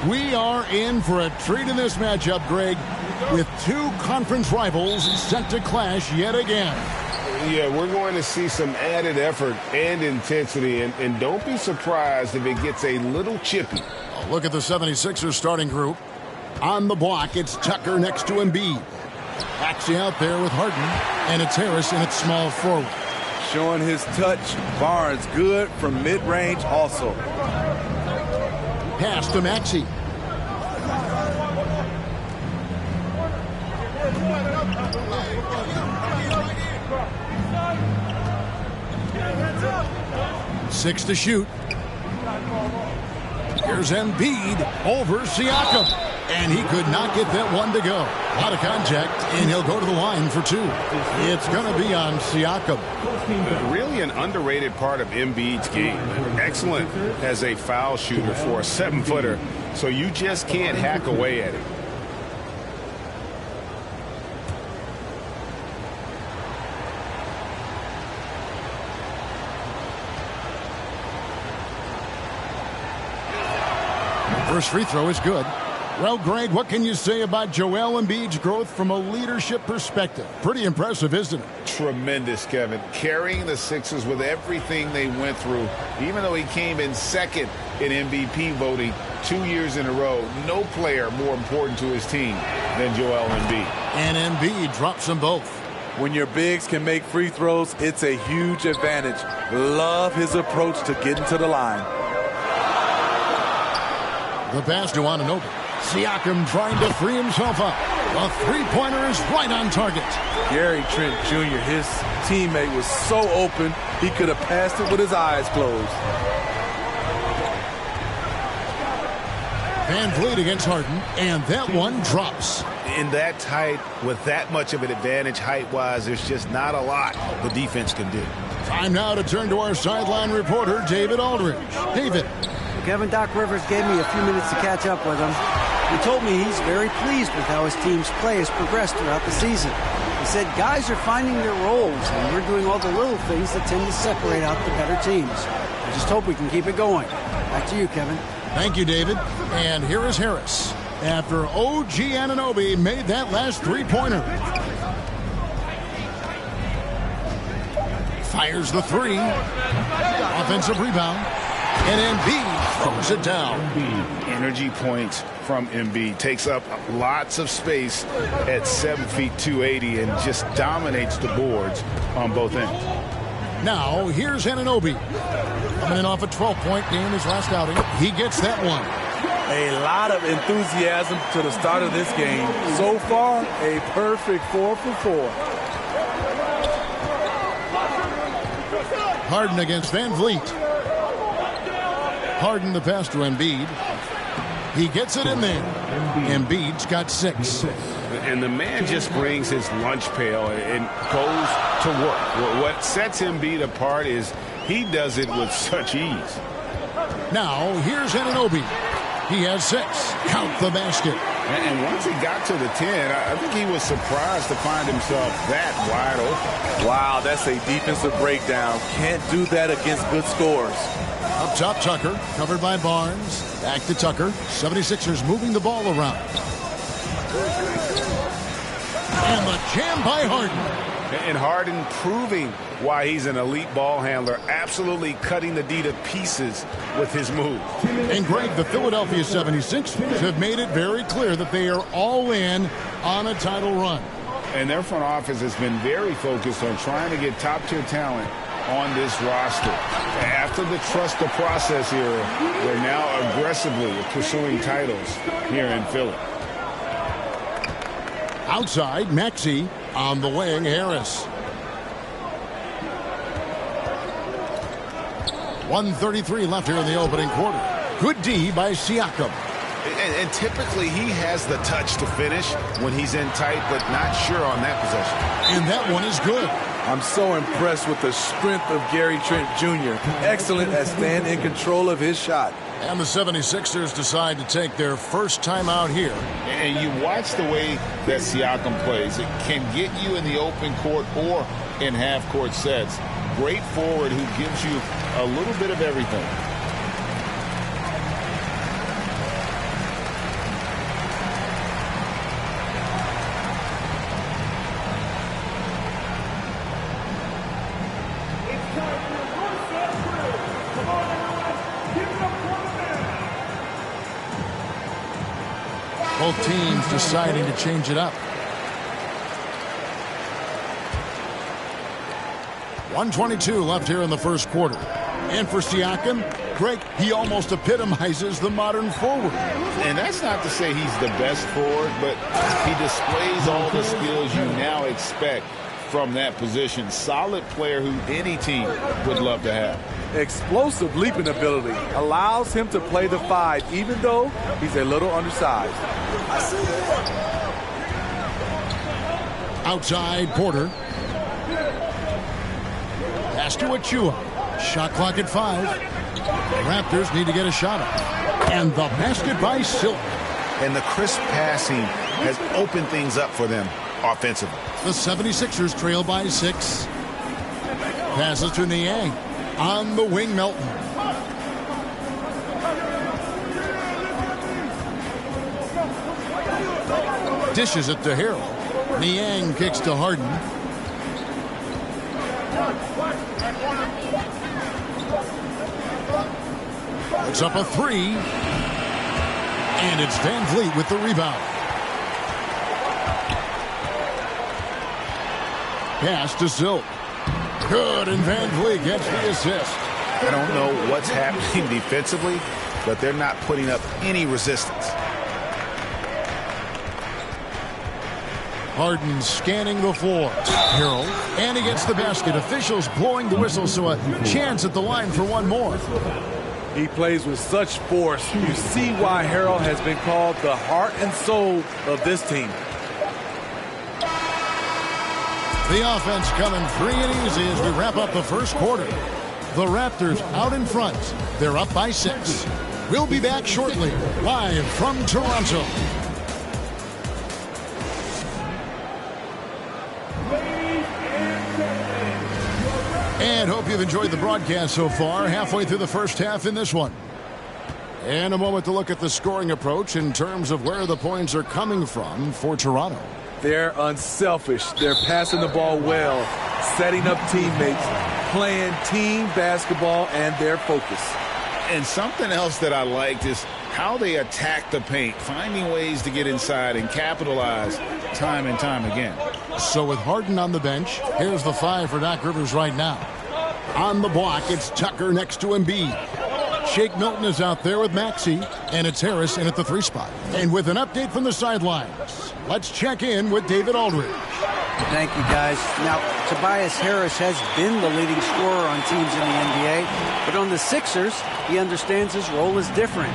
We are in for a treat in this matchup, Greg, with two conference rivals set to clash yet again. Yeah, we're going to see some added effort and intensity, and don't be surprised if it gets a little chippy. Look at the 76ers starting group. On the block, it's Tucker next to Embiid. Maxey out there with Harden, and it's Harris in its small forward. Showing his touch. Barnes good from mid-range also. Pass to Maxey. Six to shoot. Here's Embiid over Siakam. And he could not get that one to go. A lot of contact, and he'll go to the line for two. It's going to be on Siakam. Really an underrated part of Embiid's game. Excellent as a foul shooter for a 7-footer, so you just can't hack away at it. First free throw is good. Well, Greg, what can you say about Joel Embiid's growth from a leadership perspective? Pretty impressive, isn't it? Tremendous, Kevin. Carrying the Sixers with everything they went through, even though he came in second in MVP voting 2 years in a row. No player more important to his team than Joel Embiid. And Embiid drops them both. When your bigs can make free throws, it's a huge advantage. Love his approach to getting to the line. The pass to Anunoby. Siakam trying to free himself up. A three-pointer is right on target. Gary Trent Jr., his teammate, was so open, he could have passed it with his eyes closed. Van Vliet against Harden, and that one drops. In that tight, with that much of an advantage height-wise, there's just not a lot the defense can do. Time now to turn to our sideline reporter, David Aldridge. David. Kevin, Doc Rivers gave me a few minutes to catch up with him. He told me he's very pleased with how his team's play has progressed throughout the season. He said guys are finding their roles, and we're doing all the little things that tend to separate out the better teams. I just hope we can keep it going. Back to you, Kevin. Thank you, David. And here is Harris after OG Anunoby made that last three-pointer. Fires the three. Offensive rebound. And Embiid throws it down. Energy points from Embiid. Takes up lots of space at 7 feet 280 and just dominates the boards on both ends. Now, here's Anunoby. Coming in off a 12-point game his last outing. He gets that one. A lot of enthusiasm to the start of this game. So far, a perfect 4 for 4. Harden against Van Vliet. Harden the pass to Embiid. He gets it in there. Embiid's got 6. And the man just brings his lunch pail and goes to work. What sets Embiid apart is he does it with such ease. Now, here's Anunoby. He has 6. Count the basket. And once he got to the 10, I think he was surprised to find himself that wide open. Wow, that's a defensive breakdown. Can't do that against good scores. Up top, Tucker, covered by Barnes. Back to Tucker. 76ers moving the ball around. And the jam by Harden. And Harden proving why he's an elite ball handler, absolutely cutting the D to pieces with his move. And Greg, the Philadelphia 76ers have made it very clear that they are all in on a title run. And their front office has been very focused on trying to get top-tier talent on this roster. After the trust the process era, they're now aggressively pursuing titles here in Philly. Outside, Maxey. On the wing, Harris. 1:33 left here in the opening quarter. Good D by Siakam. And typically he has the touch to finish when he's in tight, but not sure on that possession. And that one is good. I'm so impressed with the strength of Gary Trent Jr. Excellent at staying in control of his shot. And the 76ers decide to take their first time out here. And you watch the way that Siakam plays. It can get you in the open court or in half-court sets. Great forward who gives you a little bit of everything. Both teams deciding to change it up. 1:22 left here in the first quarter. And for Siakam, Greg, he almost epitomizes the modern forward. And that's not to say he's the best forward, but he displays all the skills you now expect from that position. Solid player who any team would love to have. Explosive leaping ability allows him to play the 5, even though he's a little undersized. Outside Porter. Pass to Achua. Shot clock at 5. The Raptors need to get a shot up. And the basket by Silk. And the crisp passing has opened things up for them offensively. The 76ers trail by 6. Passes to Niang. On the wing, Melton. Dishes it to Harrell. Niang kicks to Harden. Puts up a 3. And it's Van Vliet with the rebound. Pass to Silk. Good, and Van Vliet gets the assist. I don't know what's happening defensively, but they're not putting up any resistance. Harden scanning the floor. Harrell, and he gets the basket. Officials blowing the whistle, so a chance at the line for one more. He plays with such force. You see why Harrell has been called the heart and soul of this team. The offense coming free and easy as we wrap up the first quarter. The Raptors out in front. They're up by 6. We'll be back shortly, live from Toronto. And hope you've enjoyed the broadcast so far. Halfway through the first half in this one. And a moment to look at the scoring approach in terms of where the points are coming from for Toronto. They're unselfish. They're passing the ball well, setting up teammates, playing team basketball, and their focus. And something else that I liked is how they attack the paint, finding ways to get inside and capitalize time and time again. So with Harden on the bench, here's the 5 for Doc Rivers right now. On the block, it's Tucker next to Embiid. Shake Milton is out there with Maxey, and it's Harris in at the 3 spot. And with an update from the sidelines, let's check in with David Aldridge. Thank you, guys. Now, Tobias Harris has been the leading scorer on teams in the NBA, but on the Sixers, he understands his role is different.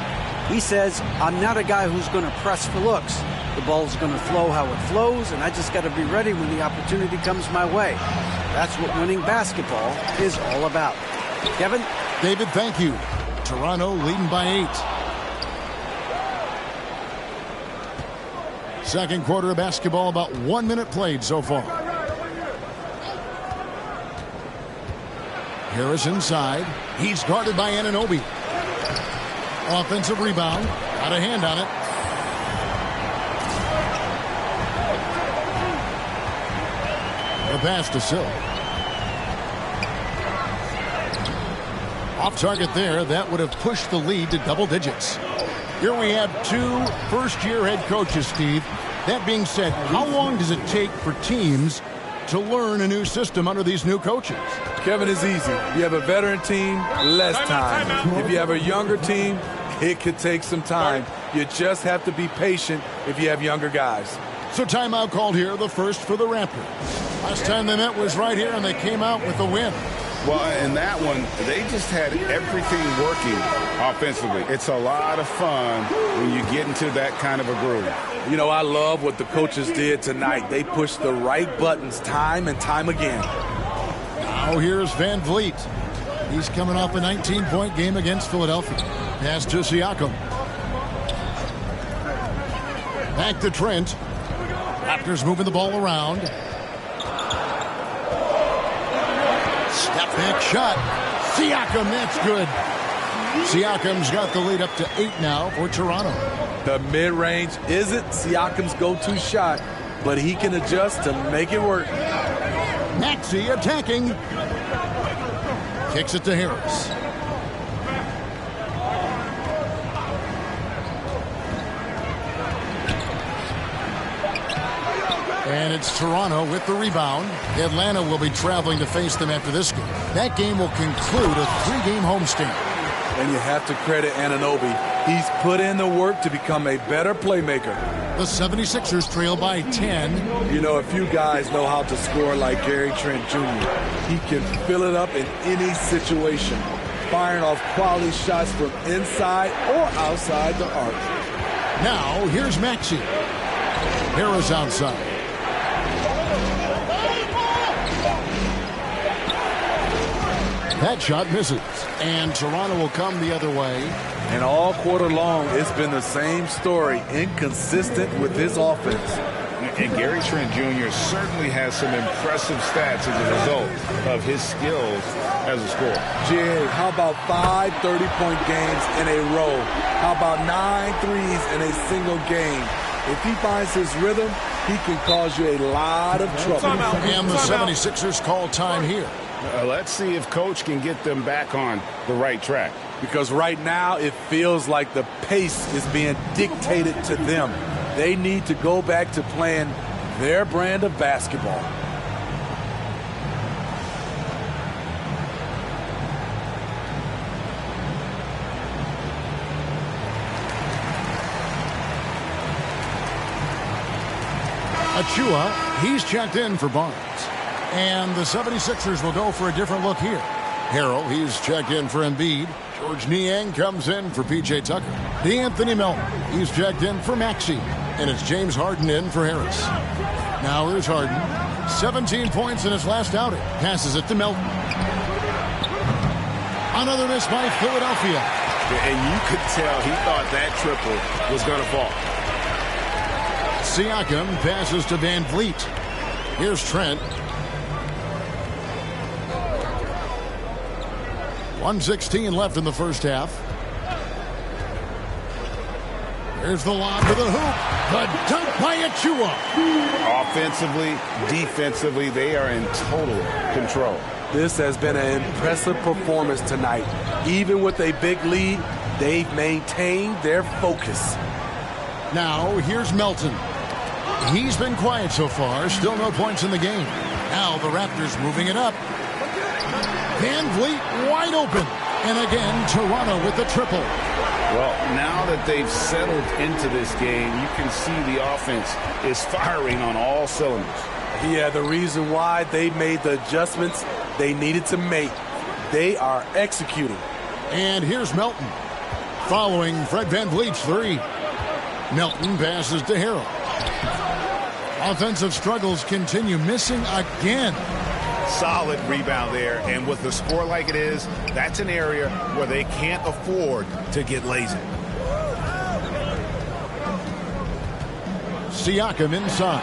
He says, I'm not a guy who's going to press for looks. The ball's going to flow how it flows, and I just got to be ready when the opportunity comes my way. That's what winning basketball is all about. Kevin? David, thank you. Toronto leading by 8. Second quarter of basketball, about 1 minute played so far. Harris inside. He's guarded by Anunoby. Offensive rebound. Got a hand on it. The pass to Silk. Off target there. That would have pushed the lead to double digits. Here we have 2 first-year head coaches, Steve. That being said, how long does it take for teams to learn a new system under these new coaches? Kevin, is easy. If you have a veteran team, less time. If you have a younger team, it could take some time. You just have to be patient if you have younger guys. So timeout called here, the first for the Raptors. Last time they met was right here, and they came out with a win. Well, in that one, they just had everything working offensively. It's a lot of fun when you get into that kind of a groove. You know, I love what the coaches did tonight. They pushed the right buttons time and time again. Now here's Van Vliet. He's coming off a 19-point game against Philadelphia. Pass to Siakam. Back to Trent. Raptors moving the ball around. Step back shot. Siakam, that's good. Siakam's got the lead up to 8 now for Toronto. The mid-range isn't Siakam's go-to shot, but he can adjust to make it work. Maxey attacking. Kicks it to Harris. And it's Toronto with the rebound. Atlanta will be traveling to face them after this game. That game will conclude a 3-game homestand. And you have to credit Anunoby. He's put in the work to become a better playmaker. The 76ers trail by 10. You know, a few guys know how to score like Gary Trent Jr. He can fill it up in any situation, firing off quality shots from inside or outside the arc. Now, here's Maxey. Harris outside. That shot misses. And Toronto will come the other way. And all quarter long, it's been the same story, inconsistent with his offense. And Gary Trent Jr. certainly has some impressive stats as a result of his skills as a scorer. Jay, how about 5 30-point games in a row? How about 9 threes in a single game? If he finds his rhythm, he can cause you a lot of trouble. And the 76ers call time here. Let's see if Coach can get them back on the right track. Because right now it feels like the pace is being dictated to them. They need to go back to playing their brand of basketball. Achua, he's checked in for Barnes. And the 76ers will go for a different look here. Harrell, he's checked in for Embiid. George Niang comes in for P.J. Tucker. DeAnthony Melton, he's checked in for Maxey. And it's James Harden in for Harris. Now here's Harden. 17 points in his last outing. Passes it to Melton. Another miss by Philadelphia. And you could tell he thought that triple was going to fall. Siakam passes to Van Vliet. Here's Trent. 1:16 left in the first half. There's the lob to the hoop. The dunk by Achua. Offensively, defensively, they are in total control. This has been an impressive performance tonight. Even with a big lead, they've maintained their focus. Now, here's Melton. He's been quiet so far. Still no points in the game. Now the Raptors moving it up. Van Vliet wide open. And again, Toronto with the triple. Well, now that they've settled into this game, you can see the offense is firing on all cylinders. Yeah, the reason why they made the adjustments they needed to make. They are executing. And here's Melton. Following Fred Van Vliet's three. Melton passes to Harrell. Offensive struggles continue, missing again. Solid rebound there, and with the score like it is, that's an area where they can't afford to get lazy. Siakam inside.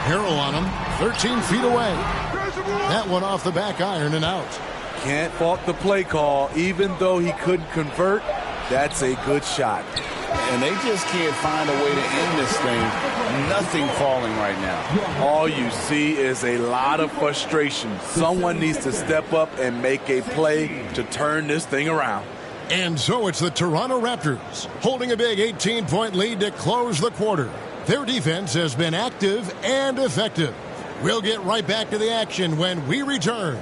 Harrell on him, 13 feet away. That one off the back iron and out. Can't fault the play call. Even though he couldn't convert, that's a good shot. And they just can't find a way to end this thing. Nothing falling right now. All you see is a lot of frustration. Someone needs to step up and make a play to turn this thing around. And so it's the Toronto Raptors holding a big 18-point lead to close the quarter. Their defense has been active and effective. We'll get right back to the action when we return.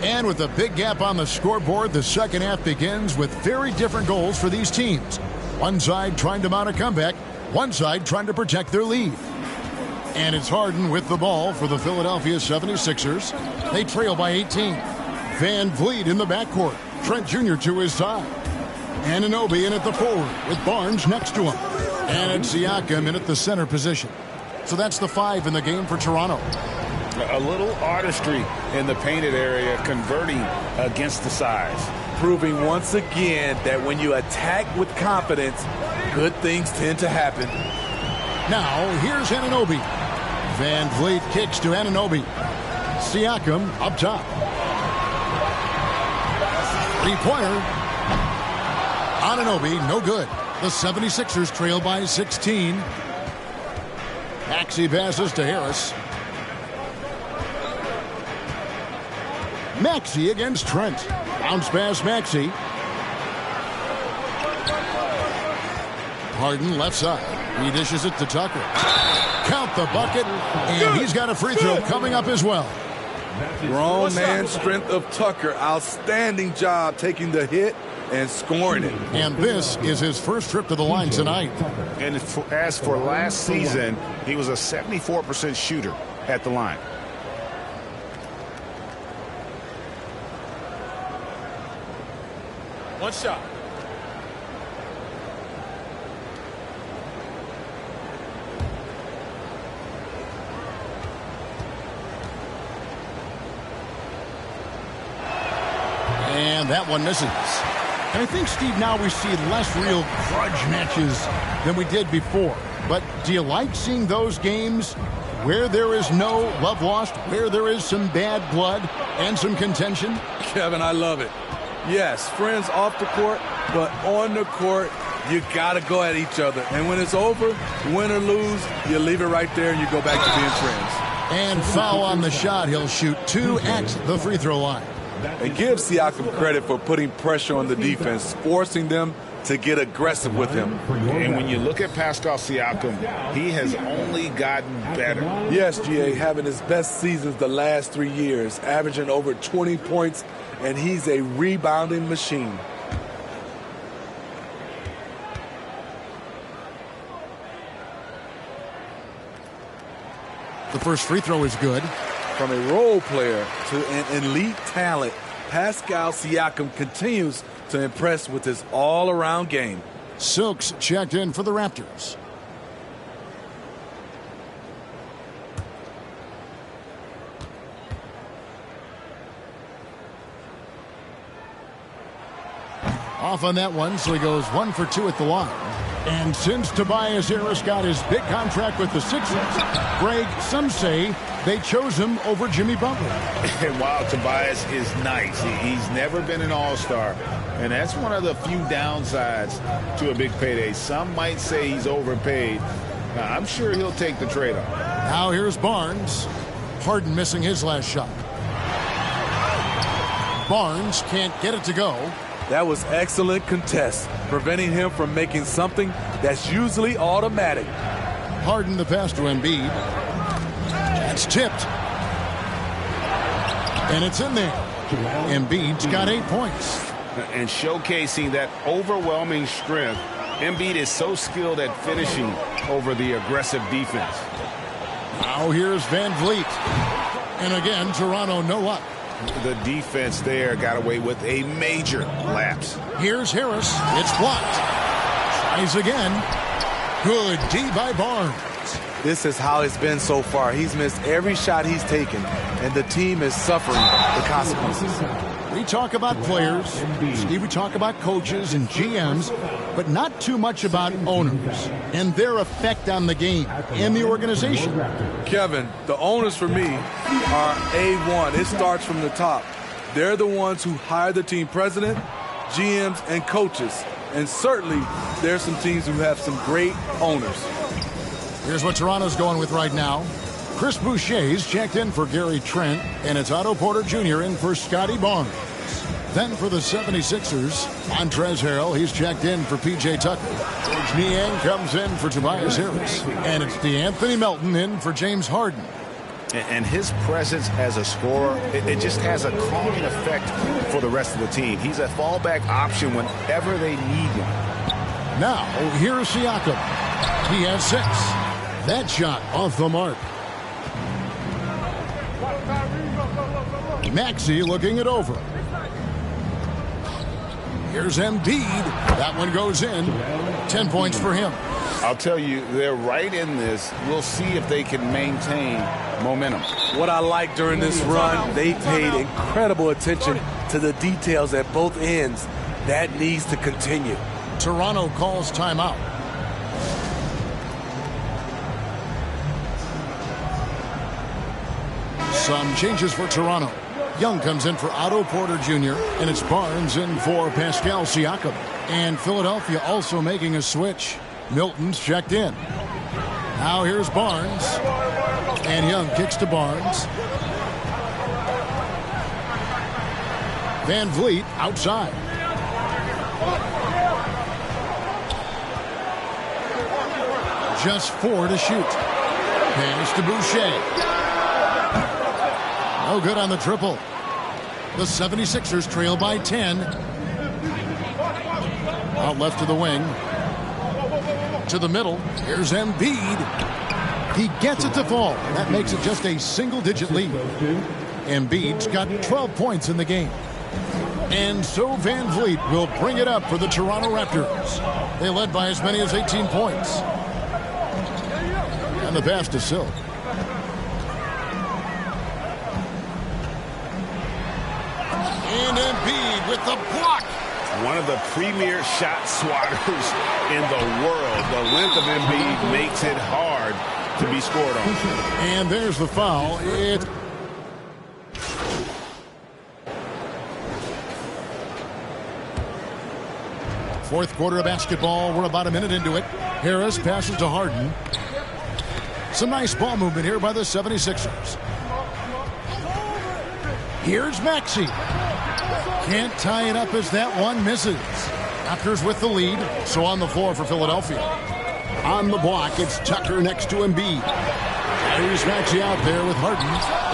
And with a big gap on the scoreboard, the second half begins with very different goals for these teams. One side trying to mount a comeback, one side trying to protect their lead. And it's Harden with the ball for the Philadelphia 76ers. They trail by 18. Van Vliet in the backcourt. Trent Jr. to his side. Anunoby in at the forward with Barnes next to him. And it's Siakam in at the center position. So that's the 5 in the game for Toronto. A little artistry in the painted area, converting against the size. Proving once again that when you attack with confidence, good things tend to happen. Now, here's Anunoby. Van Vliet kicks to Anunoby. Siakam up top. Three-pointer. Anunoby, no good. The 76ers trail by 16. Maxey passes to Harris. Maxey against Trent. Bounce pass Maxey. Harden left side. He dishes it to Tucker. Count the bucket, and he's got a free throw coming up as well. Grown man strength of Tucker. Outstanding job taking the hit and scoring it. And this is his first trip to the line tonight. And as for last season, he was a 74% shooter at the line. One shot. And that one misses. And I think, Steve, now we see less real grudge matches than we did before. But do you like seeing those games where there is no love lost, where there is some bad blood and some contention? Kevin, I love it. Yes, friends off the court, but on the court, you got to go at each other. And when it's over, win or lose, you leave it right there and you go back to being friends. And foul on the shot. He'll shoot 2 at the free throw line. And give Siakam credit for putting pressure on the defense, forcing them to get aggressive with him. And when you look at Pascal Siakam, he has only gotten better. Yes, GA, having his best seasons the last 3 years, averaging over 20 points, and he's a rebounding machine. The first free throw is good. From a role player to an elite talent, Pascal Siakam continues to impress with his all-around game. Silks checked in for the Raptors. Off on that one, so he goes 1 for 2 at the line. And since Tobias Harris got his big contract with the Sixers, Greg, some say they chose him over Jimmy Butler. And while Tobias is nice, he's never been an all-star. And that's one of the few downsides to a big payday. Some might say he's overpaid. Now, I'm sure he'll take the trade-off. Now here's Barnes. Harden missing his last shot. Barnes can't get it to go. That was excellent contest, preventing him from making something that's usually automatic. Harden the pass to Embiid. It's tipped. And it's in there. Embiid's got 8 points. And showcasing that overwhelming strength, Embiid is so skilled at finishing over the aggressive defense. Now here's Van Vliet. And again, Toronto no up. The defense there got away with a major lapse. Here's Harris. It's blocked. Tries again. Good D by Barnes. This is how it's been so far. He's missed every shot he's taken, and the team is suffering the consequences. We talk about players, Steve, we talk about coaches and GMs, but not too much about owners and their effect on the game and the organization. Kevin, the owners for me are A1. It starts from the top. They're the ones who hire the team president, GMs, and coaches. And certainly, there's some teams who have some great owners. Here's what Toronto's going with right now. Chris Boucher's checked in for Gary Trent, and it's Otto Porter Jr. in for Scotty Barnes. Then for the 76ers, Montrezl Harrell, he's checked in for P.J. Tucker. George Niang comes in for Tobias Harris. And it's DeAnthony Melton in for James Harden. And his presence as a scorer, it just has a calming effect for the rest of the team. He's a fallback option whenever they need one. Now, here's Siakam. He has 6. That shot off the mark. Maxey looking it over. Here's Embiid. That one goes in. 10 points for him. I'll tell you, they're right in this. We'll see if they can maintain momentum. What I like during this run, they paid incredible attention to the details at both ends. That needs to continue. Toronto calls timeout. Some changes for Toronto. Young comes in for Otto Porter Jr., and it's Barnes in for Pascal Siakam. And Philadelphia also making a switch. Milton's checked in. Now here's Barnes. And Young kicks to Barnes. Van Vliet outside. Just 4 to shoot. Pass to Boucher. No good on the triple. The 76ers trail by 10. Out left to the wing. To the middle. Here's Embiid. He gets it to fall. That makes it just a single-digit lead. Embiid's got 12 points in the game. And so Van Vliet will bring it up for the Toronto Raptors. They led by as many as 18 points. And the pass to Silk. And Embiid with the block. One of the premier shot swatters in the world. The length of Embiid makes it hard to be scored on. And there's the foul. Fourth quarter of basketball. We're about a minute into it. Harris passes to Harden. Some nice ball movement here by the 76ers. Here's Maxey. Can't tie it up as that one misses. Raptors with the lead, so on the floor for Philadelphia. On the block, it's Tucker next to Embiid. Here's Maxey out there with Harden,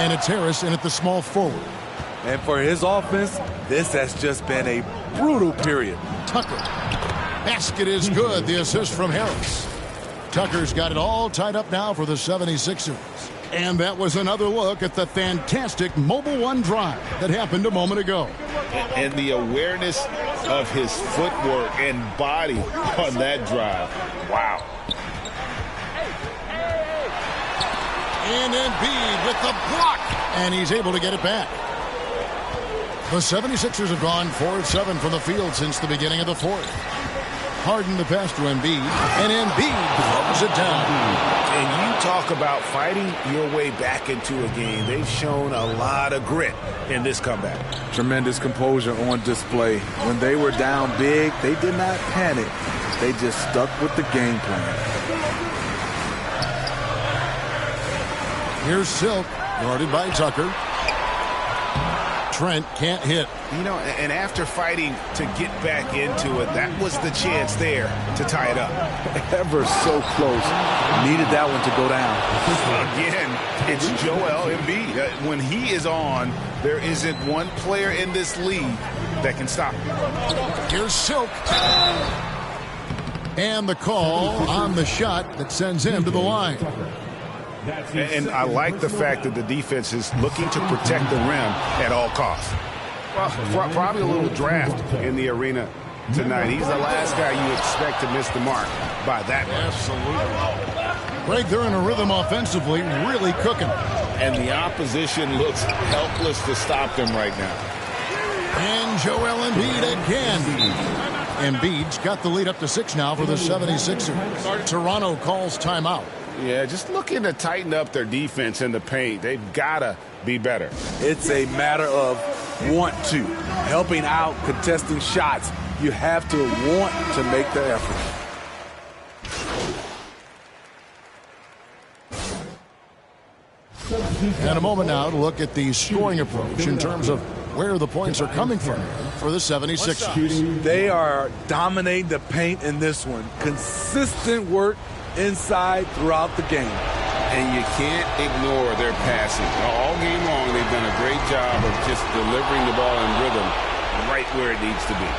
and it's Harris in at the small forward. And for his offense, this has just been a brutal period. Tucker. Basket is good. The assist from Harris. Tucker's got it all tied up now for the 76ers. And that was another look at the fantastic Mobile One drive that happened a moment ago. And the awareness of his footwork and body on that drive. Wow. And Embiid with the block. And he's able to get it back. The 76ers have gone 4 of 7 from the field since the beginning of the fourth. Harden the pass to Embiid, and Embiid throws it down. And you talk about fighting your way back into a game. They've shown a lot of grit in this comeback. Tremendous composure on display. When they were down big, they did not panic. They just stuck with the game plan. Here's Silk, guarded by Tucker. Trent can't hit. You know, and after fighting to get back into it, that was the chance there to tie it up. Ever so close. Needed that one to go down. Again, it's Joel Embiid. When he is on, there isn't one player in this league that can stop him. Here's Silk. And the call on the shot that sends him to the line. And I like the fact that the defense is looking to protect the rim at all costs. Well, probably a little draft in the arena tonight. He's the last guy you expect to miss the mark by that much. Absolutely. Greg, they're in a rhythm offensively, really cooking. And the opposition looks helpless to stop them right now. And Joel Embiid again. Embiid's got the lead up to 6 now for the 76ers. Toronto calls timeout. Yeah, just looking to tighten up their defense in the paint. They've got to be better. It's a matter of want to. Helping out, contesting shots. You have to want to make the effort. And a moment now to look at the scoring approach in terms of where the points are coming from for the 76ers. They are dominating the paint in this one. Consistent work inside throughout the game. And you can't ignore their passing. All game long, they've done a great job of just delivering the ball in rhythm right where it needs to be.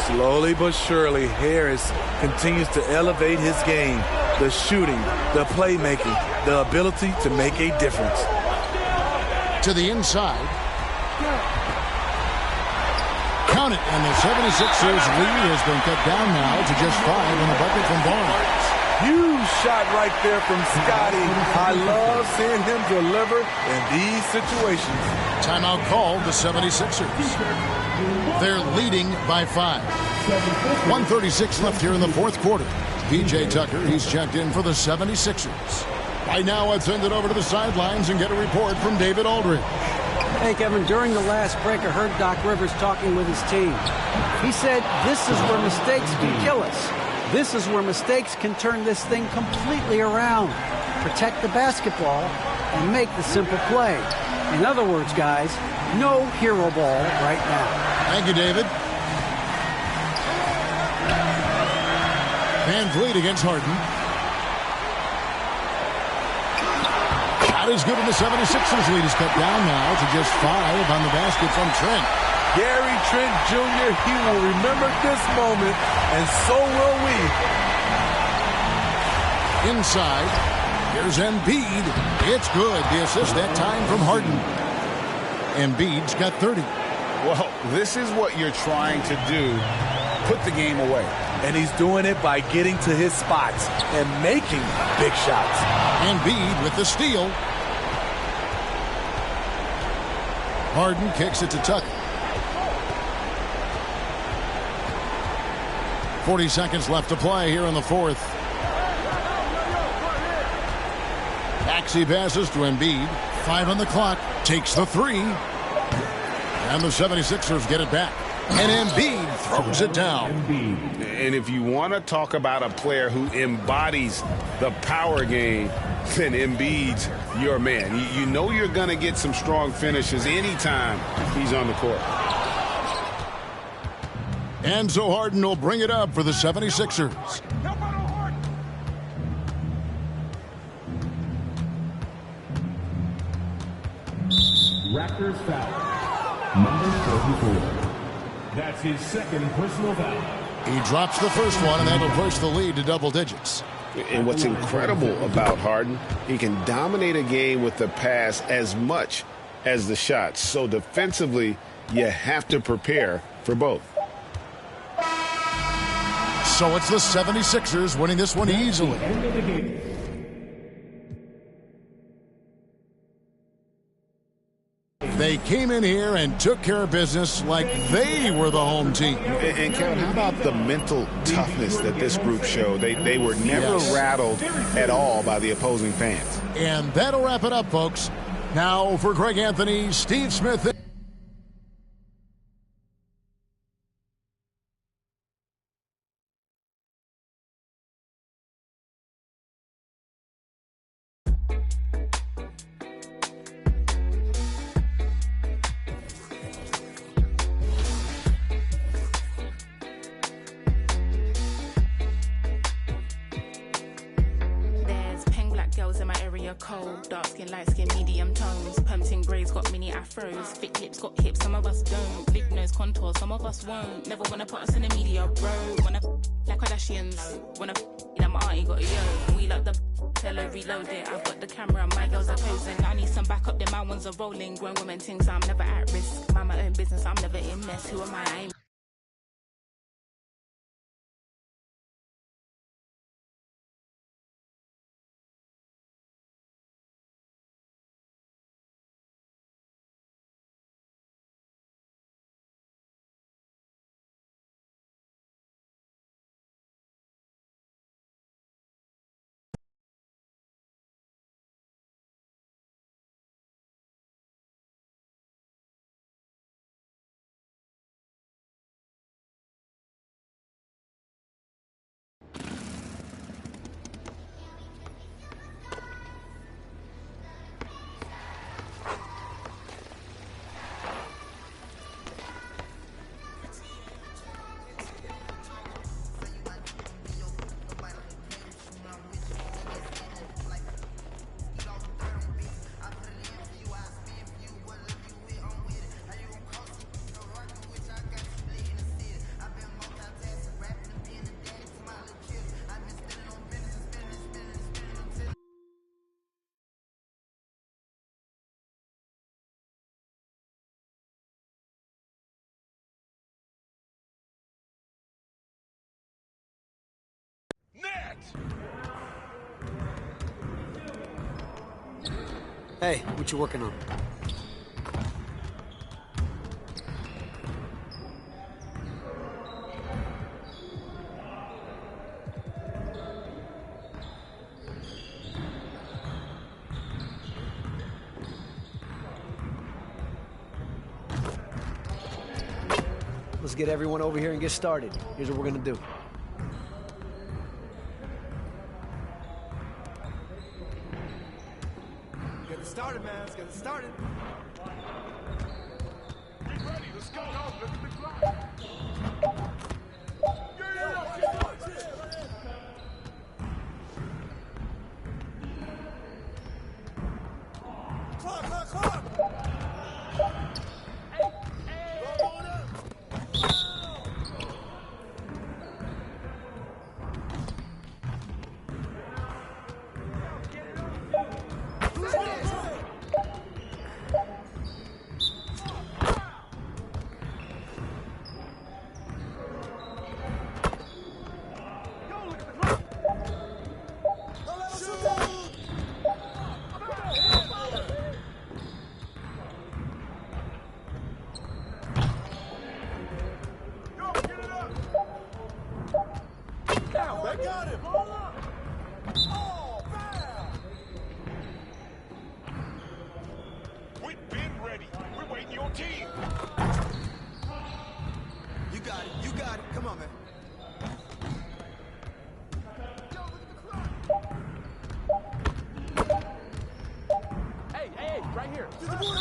Slowly but surely, Harris continues to elevate his game. The shooting, the playmaking, the ability to make a difference. To the inside. Count it. And the 76ers lead has been cut down now to just 5 in the bucket from Barnes. Huge shot right there from Scotty. I love seeing him deliver in these situations. Timeout called the 76ers. They're leading by 5. 1:36 left here in the fourth quarter. P.J. Tucker, he's checked in for the 76ers. Right now, let's send it over to the sidelines and get a report from David Aldridge. Hey, Kevin, during the last break, I heard Doc Rivers talking with his team. He said, this is where mistakes can kill us. This is where mistakes can turn this thing completely around. Protect the basketball and make the simple play. In other words, guys, no hero ball right now. Thank you, David. Van Vliet against Harden. Shot is good, and the 76ers lead is cut down now to just 5 on the basket from Trent. Gary Trent Jr., he will remember this moment, and so will we. Inside, here's Embiid. It's good. The assist that time from Harden. Embiid's got 30. Well, this is what you're trying to do. Put the game away. And he's doing it by getting to his spots and making big shots. Embiid with the steal. Harden kicks it to Tucker. 40 seconds left to play here in the fourth. Maxey passes to Embiid. 5 on the clock. Takes the 3. And the 76ers get it back. And Embiid throws it down. And if you want to talk about a player who embodies the power game, then Embiid's your man. You know you're going to get some strong finishes anytime he's on the court. And so Harden will bring it up for the 76ers. Raptors foul. Number 34. That's his second personal foul. He drops the first one, and that'll push the lead to double digits. And what's incredible about Harden, he can dominate a game with the pass as much as the shots. So defensively, you have to prepare for both. So it's the 76ers winning this one easily. They came in here and took care of business like they were the home team. And Kevin, how about the mental toughness that this group showed? They were never rattled at all by the opposing fans. And that'll wrap it up, folks. Now for Greg Anthony, Steve Smith. Cold, dark skin, light skin, medium tones. Pumped grays got mini afros. Thick lips got hips, some of us don't. Big nose contour, some of us won't. Never wanna put us in the media, bro. Wanna like Kardashians. Wanna that my auntie got a yo. We like the tell her reload it. I've got the camera, my girls are posing. I need some backup, then my ones are rolling. Grown women things, I'm never at risk. Mind my own business, I'm never in mess. Who am I? Hey, what you working on? Let's get everyone over here and get started. Here's what we're gonna do. Get it started, man. Let's get it started. Get ready. Let's go. Look at the clock. Clock. Got him! Oh, foul! We've been ready. We're waiting your team. You got it. Come on, man. Hey, right here. Get the board,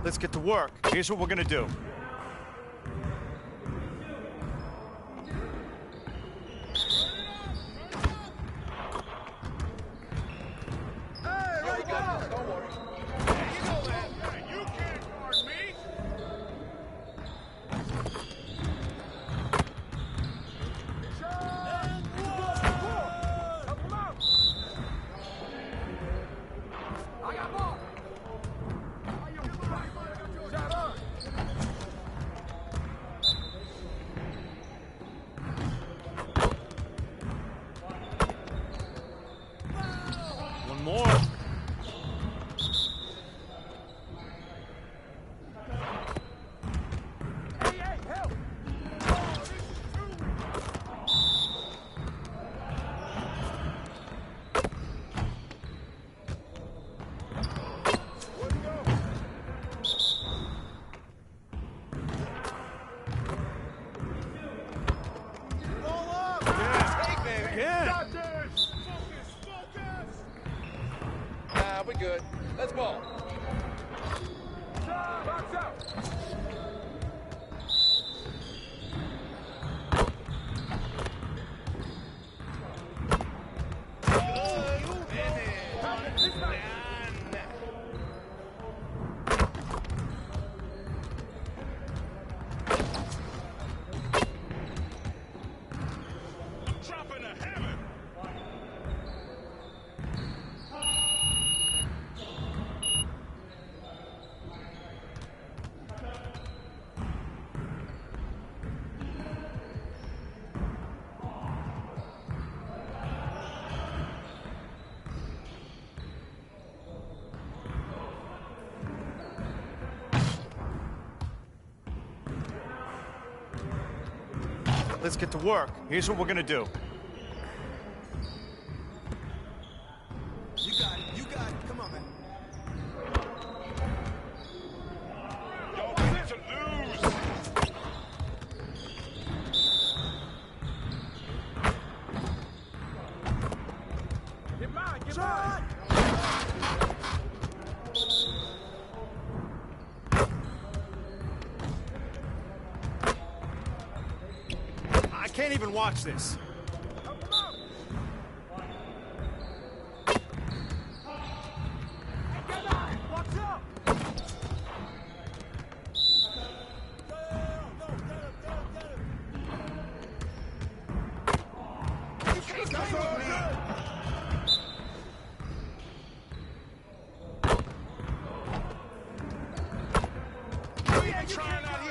Let's get to work. Here's what we're gonna do. More. Hey, help! We're good. Let's ball. Box out! Dropping a hammer. Let's get to work. Here's what we're gonna do. You got it. You got it. Come on, man. Y'all ready to lose? Get mine. Get mine. I can't even watch this.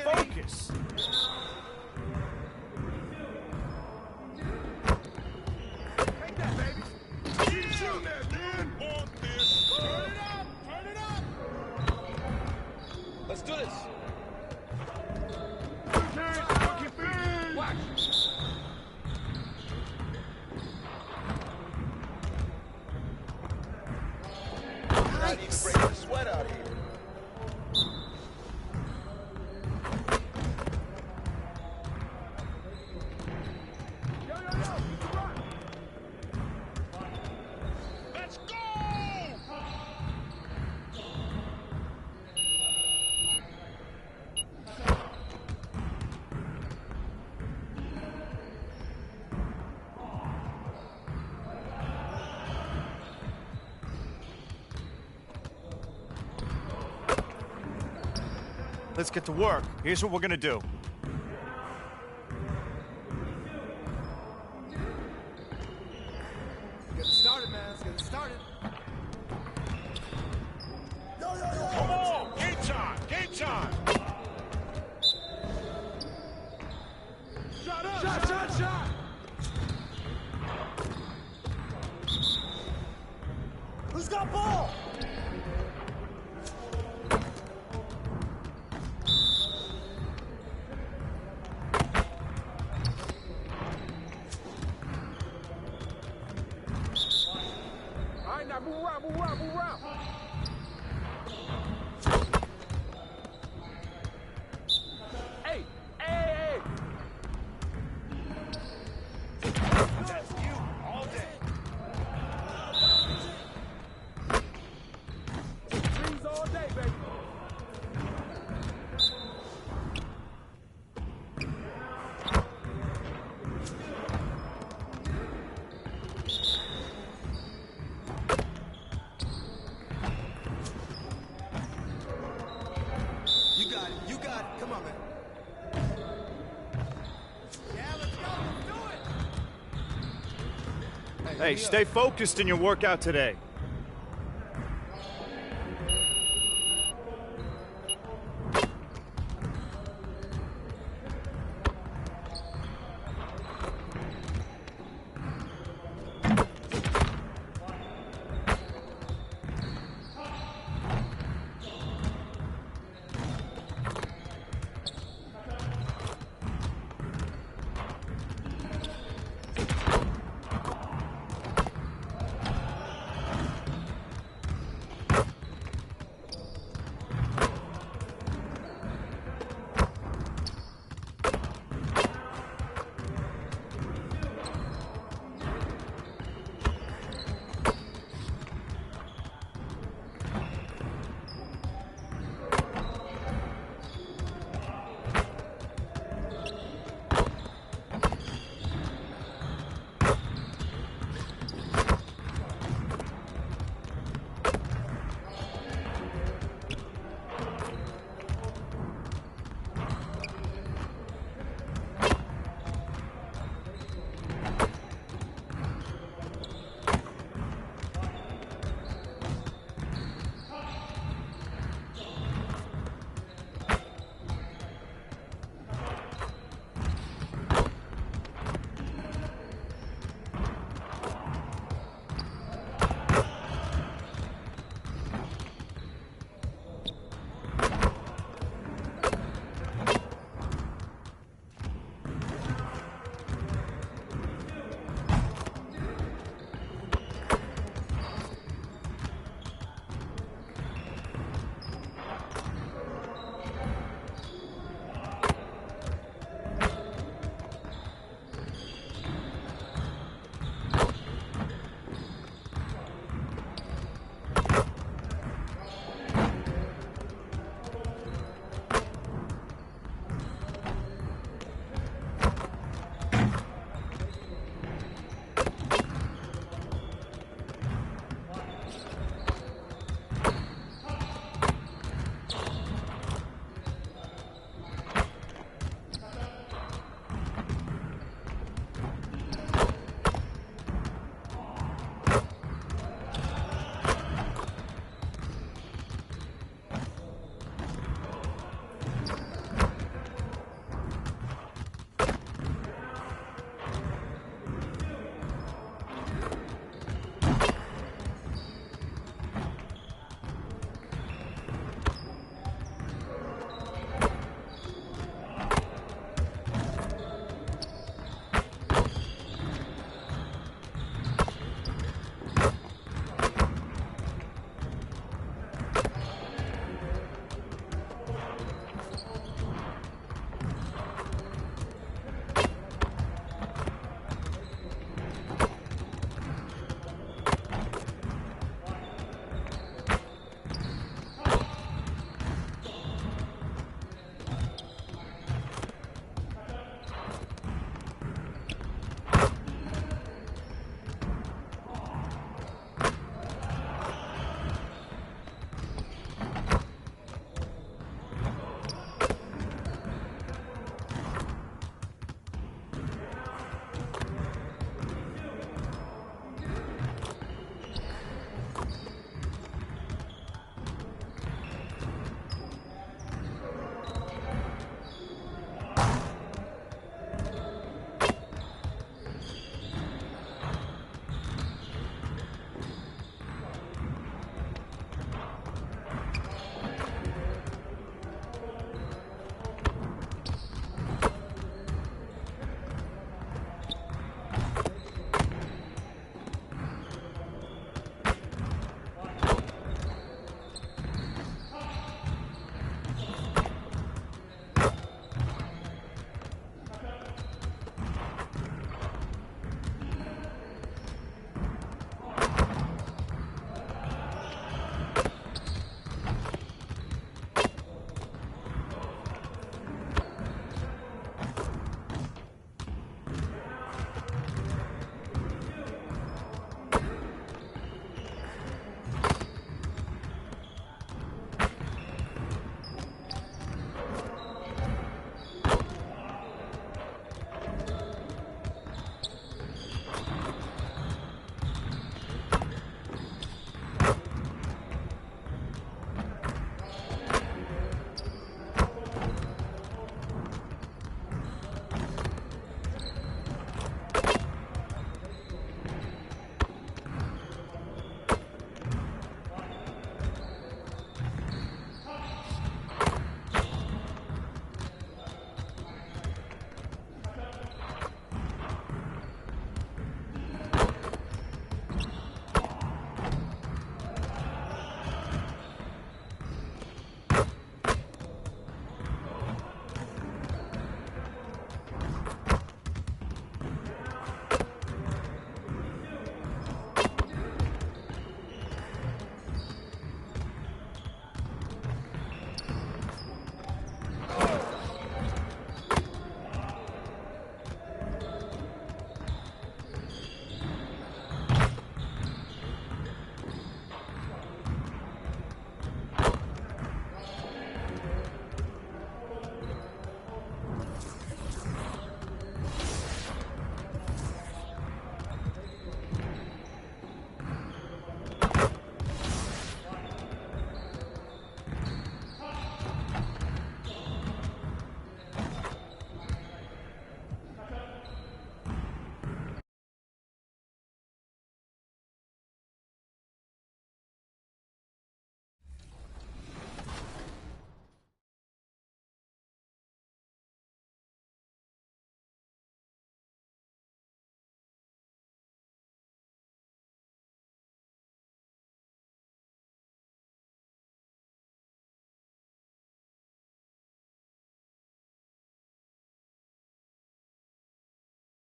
Focus. Take that, baby. Keep shooting that, man. Want this. Turn it up. Turn it up. Let's do this. Watch. I need to break the sweat out here. Let's go! Let's get to work. Here's what we're gonna do. Get it started, man. Let's get it started. Come on! Game time! Game time! Shot up! Shot! Who's got ball? All right, now move around. Hey! That's you all day. Trees all day, baby. You got it. Come on, man. Yeah, let's go. Let's do it. Hey, stay focused in your workout today.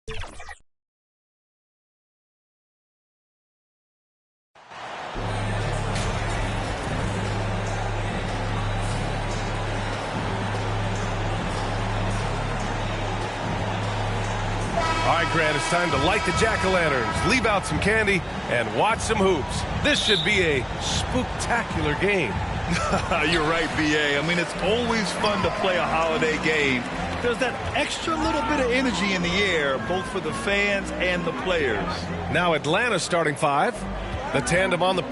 All right, Grant, it's time to light the jack-o'-lanterns, leave out some candy, and watch some hoops. This should be a spooktacular game. You're right, B.A. I mean, it's always fun to play a holiday game. There's that extra little bit of energy in the air, both for the fans and the players. Now Atlanta's starting five. The tandem on the...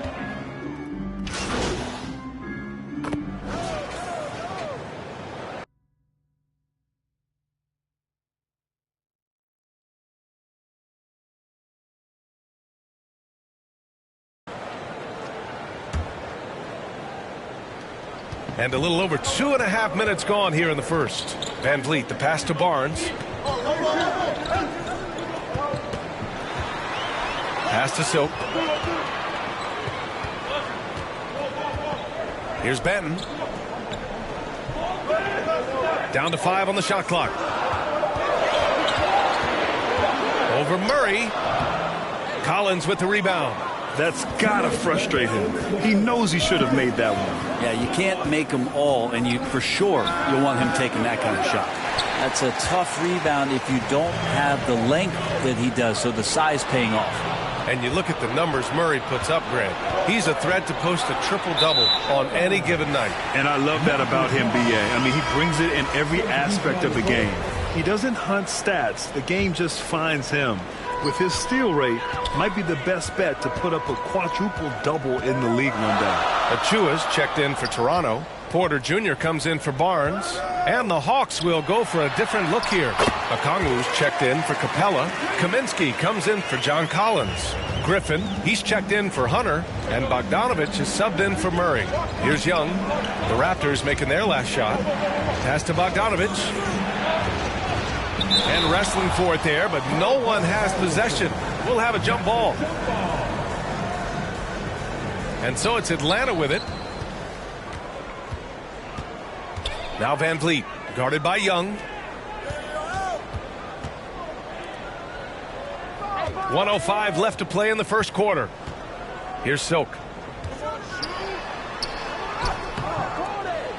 And a little over 2.5 minutes gone here in the first. Van Vliet, the pass to Barnes. Pass to Silk. Here's Benton. Down to 5 on the shot clock. Over Murray. Collins with the rebound. That's got to frustrate him. He knows he should have made that one. Yeah, you can't make them all, and you for sure you'll want him taking that kind of shot. That's a tough rebound if you don't have the length that he does, so the size paying off. And you look at the numbers Murray puts up, Grant. He's a threat to post a triple-double on any given night. And I love that about him, B.A. I mean, he brings it in every aspect of the game. He doesn't hunt stats. The game just finds him. With his steal rate, might be the best bet to put up a quadruple-double in the league one day. Achua's checked in for Toronto. Porter Jr. comes in for Barnes. And the Hawks will go for a different look here. Okongwu's checked in for Capella. Kaminsky comes in for John Collins. Griffin, he's checked in for Hunter. And Bogdanovich is subbed in for Murray. Here's Young. The Raptors making their last shot. Pass to Bogdanovich. And wrestling for it there, but no one has possession. We'll have a jump ball. And so it's Atlanta with it. Now Van Vliet, guarded by Young. 1:05 left to play in the first quarter. Here's Silk.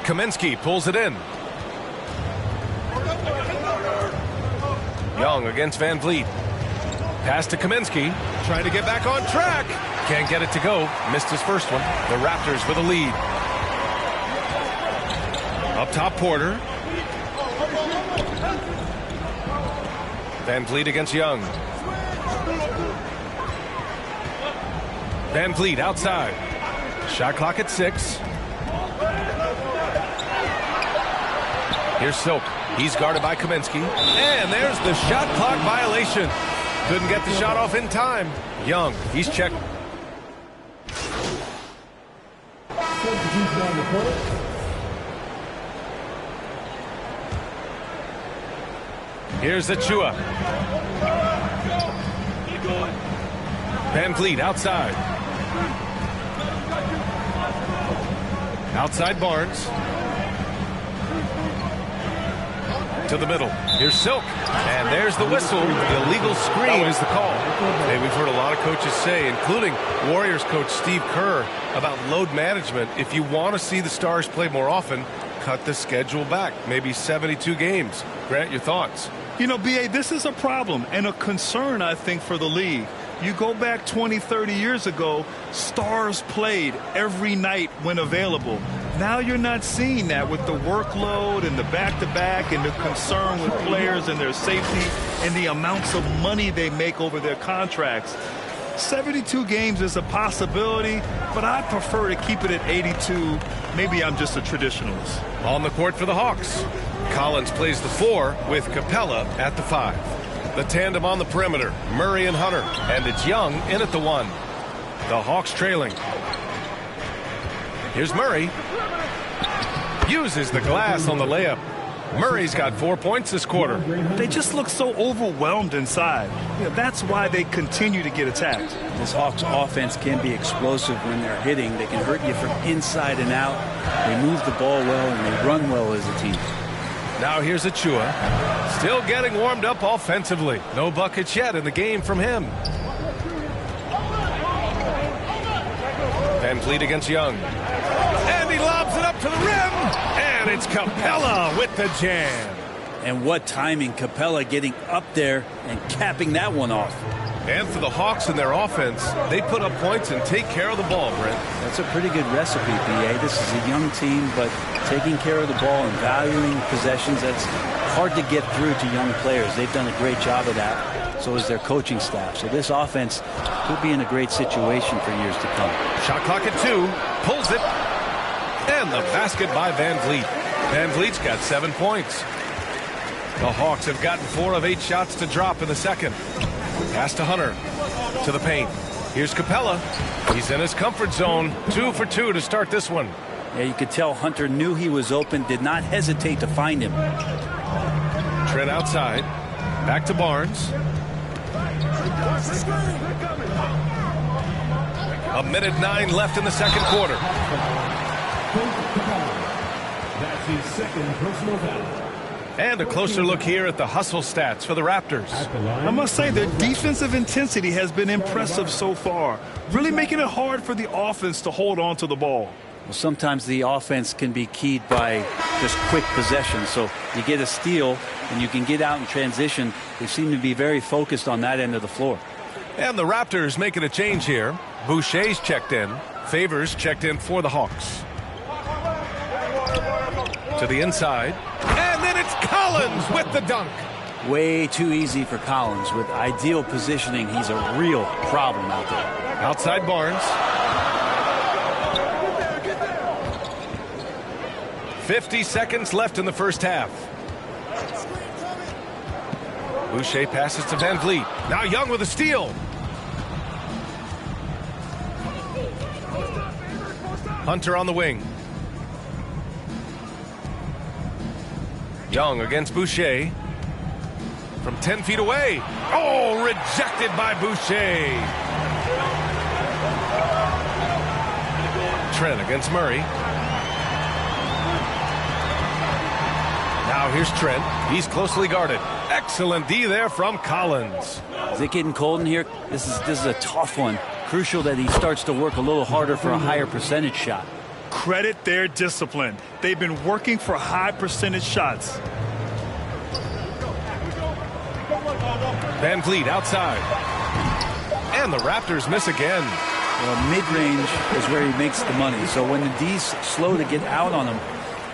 Kaminsky pulls it in. Young against Van Vliet. Pass to Kaminsky. Trying to get back on track. Can't get it to go. Missed his first one. The Raptors with a lead. Up top, Porter. Van Vliet against Young. Van Vliet outside. Shot clock at 6. Here's Silk. He's guarded by Kaminsky. And there's the shot clock violation. Couldn't get the shot off in time. Young, he's checked. Here's Achua. Van Vliet outside. Outside Barnes. To the middle. Here's Silk. And there's the whistle. The illegal screen is the call. Hey, we've heard a lot of coaches say, including Warriors coach Steve Kerr, about load management. If you want to see the Stars play more often, cut the schedule back. Maybe 72 games. Grant, your thoughts? You know, B.A., this is a problem and a concern, I think, for the league. You go back 20, 30 years ago, Stars played every night when available. Now you're not seeing that with the workload and the back-to-back and the concern with players and their safety and the amounts of money they make over their contracts. 72 games is a possibility, but I prefer to keep it at 82. Maybe I'm just a traditionalist. On the court for the Hawks. Collins plays the 4 with Capella at the 5. The tandem on the perimeter, Murray and Hunter, and it's Young in at the 1. The Hawks trailing. Here's Murray. Uses the glass on the layup. Murray's got 4 points this quarter. They just look so overwhelmed inside. You know, that's why they continue to get attacked. This Hawks offense can be explosive when they're hitting. They can hurt you from inside and out. They move the ball well and they run well as a team. Now here's Achua. Still getting warmed up offensively. No buckets yet in the game from him. Van Vliet against Young. And he lobs it up to the rim. And it's Capella with the jam. And what timing, Capella getting up there and capping that one off. And for the Hawks in their offense, they put up points and take care of the ball, Brent. That's a pretty good recipe, B.A. This is a young team, but taking care of the ball and valuing possessions, that's hard to get through to young players. They've done a great job of that. So is their coaching staff. So this offense could be in a great situation for years to come. Shot clock at 2. Pulls it. And the basket by Van Vliet. Van Vliet's got 7 points. The Hawks have gotten 4 of 8 shots to drop in the second. Pass to Hunter. To the paint. Here's Capella. He's in his comfort zone. 2 for 2 to start this one. Yeah, you could tell Hunter knew he was open, did not hesitate to find him. Trent outside. Back to Barnes. A minute 9 left in the second quarter. That's his second personal foul. And a closer look here at the hustle stats for the Raptors. I must say their defensive intensity has been impressive so far, really making it hard for the offense to hold on to the ball. Well, sometimes the offense can be keyed by just quick possession. So you get a steal and you can get out in transition. They seem to be very focused on that end of the floor. And the Raptors making a change here. Boucher's checked in. Favors checked in for the Hawks. To the inside. And then it's Collins with the dunk. Way too easy for Collins. With ideal positioning, he's a real problem out there. Outside Barnes. 50 seconds left in the first half. Boucher passes to Van Vliet. Now Young with a steal. Hunter on the wing. Young against Boucher. From 10 feet away. Oh, rejected by Boucher. Trent against Murray. Now here's Trent. He's closely guarded. Excellent D there from Collins. Is it getting cold in here? This is a tough one. Crucial that he starts to work a little harder for a higher percentage shot. Credit their discipline. They've been working for high percentage shots. Van Vliet outside. And the Raptors miss again. Well, mid-range is where he makes the money. So when the D's slow to get out on him,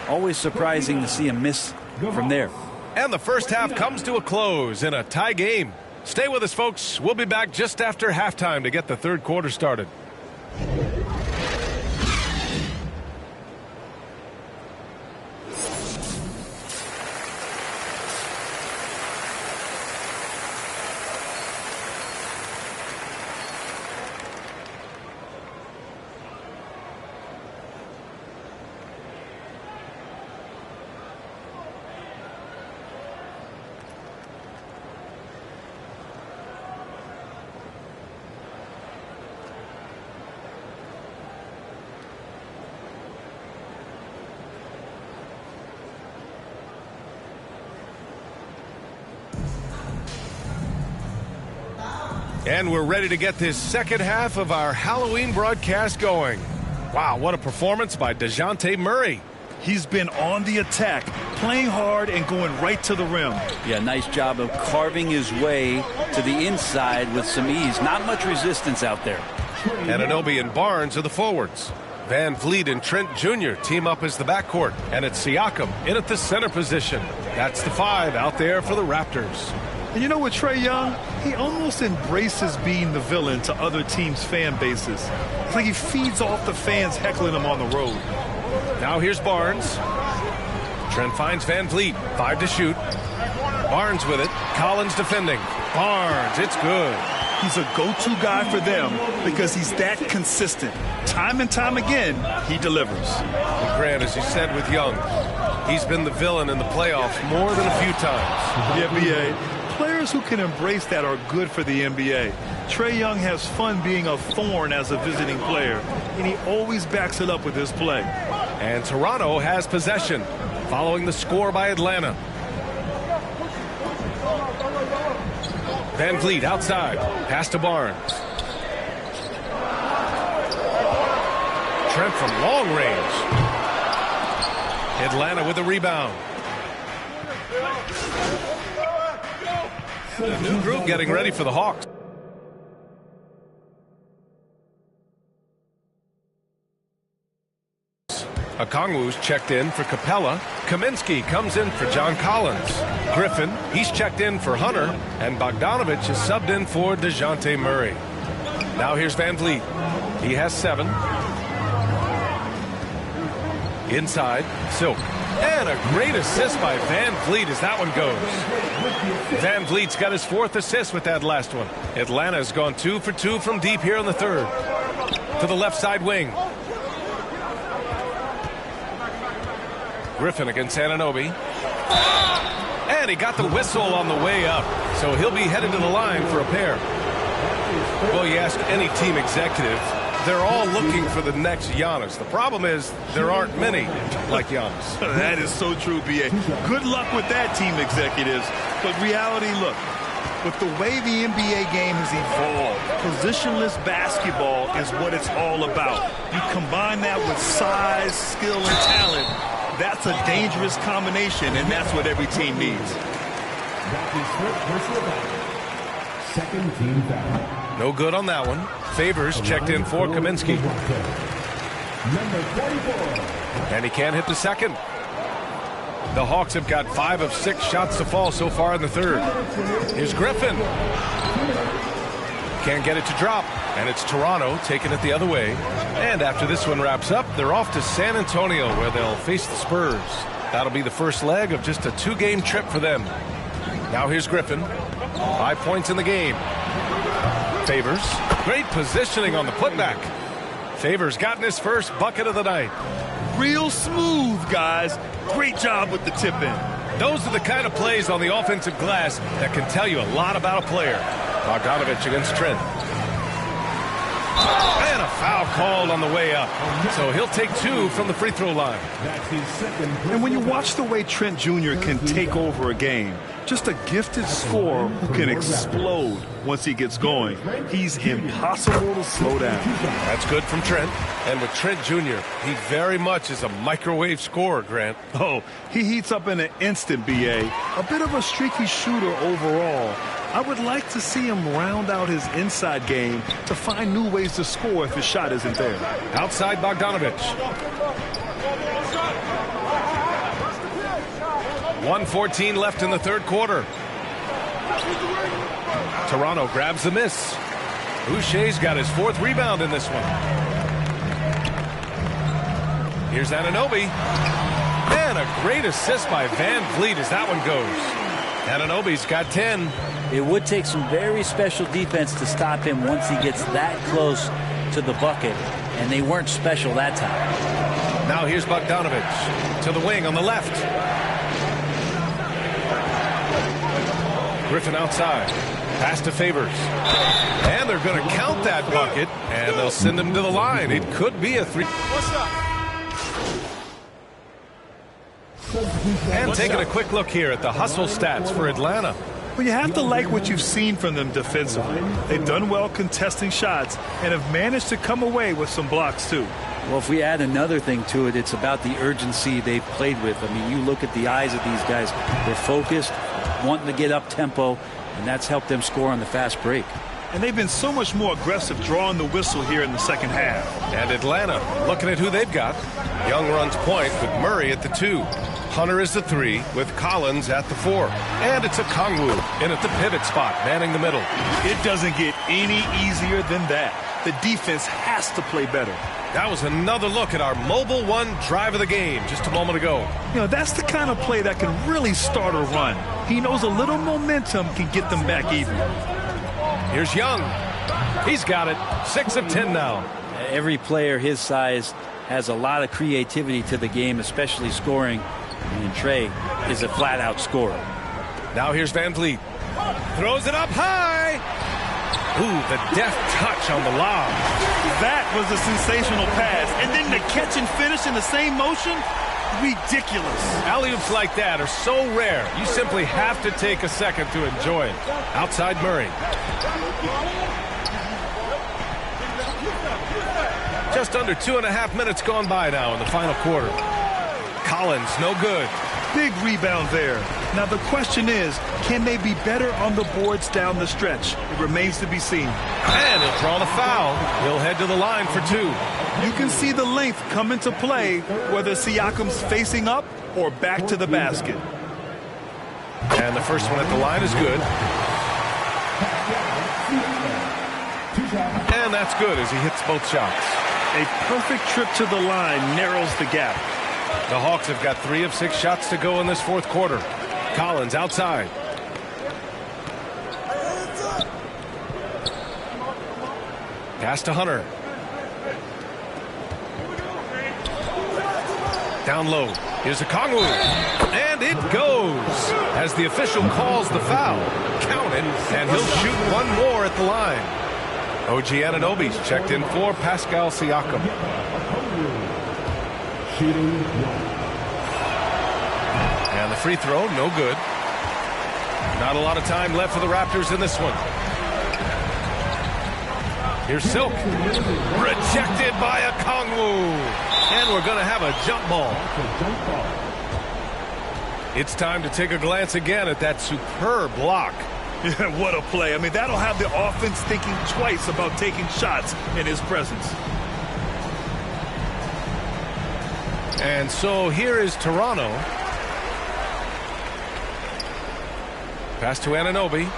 always surprising to see him miss from there. And the first half comes to a close in a tie game. Stay with us, folks. We'll be back just after halftime to get the third quarter started. And we're ready to get this second half of our Halloween broadcast going. Wow, what a performance by DeJounte Murray. He's been on the attack, playing hard and going right to the rim. Yeah, nice job of carving his way to the inside with some ease. Not much resistance out there. Anunoby and Barnes are the forwards. Van Vliet and Trent Jr. team up as the backcourt. And it's Siakam in at the center position. That's the 5 out there for the Raptors. And you know what, Trae Young? He almost embraces being the villain to other teams' fan bases. It's like he feeds off the fans heckling him on the road. Now here's Barnes. Trent finds Van Vliet. 5 to shoot. Barnes with it. Collins defending. Barnes, it's good. He's a go-to guy for them because he's that consistent. Time and time again, he delivers. And Grant, as you said with Young, he's been the villain in the playoffs more than a few times. The NBA. Players who can embrace that are good for the NBA. Trae Young has fun being a thorn as a visiting player, and he always backs it up with his play. And Toronto has possession. following the score by Atlanta. Van Vliet outside. Pass to Barnes. Trent from long range. Atlanta with the rebound. The new group getting ready for the Hawks. Okongwu's checked in for Capella. Kaminsky comes in for John Collins. Griffin, he's checked in for Hunter. And Bogdanovich is subbed in for DeJounte Murray. Now here's Van Vliet. He has 7. Inside, Silk. And a great assist by Van Vliet as that one goes. Van Vliet's got his 4th assist with that last one. Atlanta's gone 2 for 2 from deep here in the 3rd. To the left side wing. Griffin against Anunoby. And he got the whistle on the way up. So he'll be headed to the line for a pair. Well, you ask any team executive, they're all looking for the next Giannis. The problem is there aren't many like Giannis. That is so true, B.A. Good luck with that, team executives. But reality, look, with the way the NBA game has evolved, positionless basketball is what it's all about. You combine that with size, skill, and talent. That's a dangerous combination, and that's what every team needs. That is personal foul. Second team foul. No good on that one. Favors checked in for Kaminsky. Number 44. And he can't hit the second. The Hawks have got 5 of 6 shots to fall so far in the 3rd. Here's Griffin. Can't get it to drop. And it's Toronto taking it the other way. And after this one wraps up, they're off to San Antonio where they'll face the Spurs. That'll be the first leg of just a 2-game trip for them. Now here's Griffin. 5 points in the game. Favors. Great positioning on the putback. Favors gotten his first bucket of the night. Real smooth, guys. Great job with the tip-in. Those are the kind of plays on the offensive glass that can tell you a lot about a player. Bogdanovich against Trent. And a foul called on the way up. So he'll take 2 from the free throw line. That's his second. And when you watch the way Trent Jr. can take over a game, just a gifted scorer who can explode once he gets going. He's impossible to slow down. That's good from Trent. And with Trent Jr., he very much is a microwave scorer, Grant. Oh, he heats up in an instant, B.A. A bit of a streaky shooter overall. I would like to see him round out his inside game to find new ways to score if his shot isn't there. Outside Bogdanovich. 1:14 left in the 3rd quarter. Toronto grabs the miss. Boucher's got his 4th rebound in this one. Here's Anunoby. And a great assist by Van Vliet as that one goes. Anunoby's got 10. It would take some very special defense to stop him once he gets that close to the bucket, and they weren't special that time. Now here's Bogdanovich to the wing on the left. Griffin outside. Pass to Favors. And they're going to count that bucket, and they'll send him to the line. It could be a 3. And taking a quick look here at the hustle stats for Atlanta. Well, you have to like what you've seen from them defensively. They've done well contesting shots and have managed to come away with some blocks, too. Well, if we add another thing to it, it's about the urgency they've played with. I mean, you look at the eyes of these guys. They're focused, wanting to get up tempo, and that's helped them score on the fast break. And they've been so much more aggressive drawing the whistle here in the second half. And Atlanta, looking at who they've got. Young runs point with Murray at the 2. Hunter is the 3 with Collins at the 4. And it's Okongwu in at the pivot spot, manning the middle. It doesn't get any easier than that. The defense has to play better. That was another look at our mobile 1 drive of the game just a moment ago. You know, that's the kind of play that can really start a run. He knows a little momentum can get them back even. Here's Young. He's got it. 6 of 10 now. Every player his size has a lot of creativity to the game, especially scoring. And Trey is a flat-out scorer. Now here's Van Vliet. Throws it up high. Ooh, the deft touch on the lob. That was a sensational pass. And then the catch and finish in the same motion. ridiculous. Alley-oops like that are so rare, you simply have to take a second to enjoy it. Outside Murray. Just under 2.5 minutes gone by now in the final quarter. Collins, no good. Big rebound there. Now the question is, can they be better on the boards down the stretch? It remains to be seen. And he'll draw the foul. He'll head to the line for 2. You can see the length come into play, whether Siakam's facing up or back to the basket. And the first one at the line is good. And that's good as he hits both shots. A perfect trip to the line narrows the gap. The Hawks have got 3 of 6 shots to go in this fourth quarter. Collins outside. Pass to Hunter. Down low. Here's Okongwu. And it goes as the official calls the foul. Count it, and he'll shoot one more at the line. OG Anunoby's checked in for Pascal Siakam. And the free throw, no good. Not a lot of time left for the Raptors in this one. Here's Silk. Rejected by Okongwu. And we're going to have a jump ball. It's time to take a glance again at that superb block. Yeah, what a play. I mean, that'll have the offense thinking twice about taking shots in his presence. And so here is Toronto. Pass to Anunoby.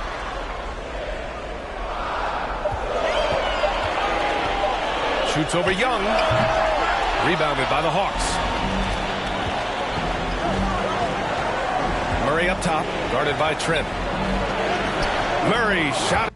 Shoots over Young. Rebounded by the Hawks. Murray up top, guarded by Trent. Murray shot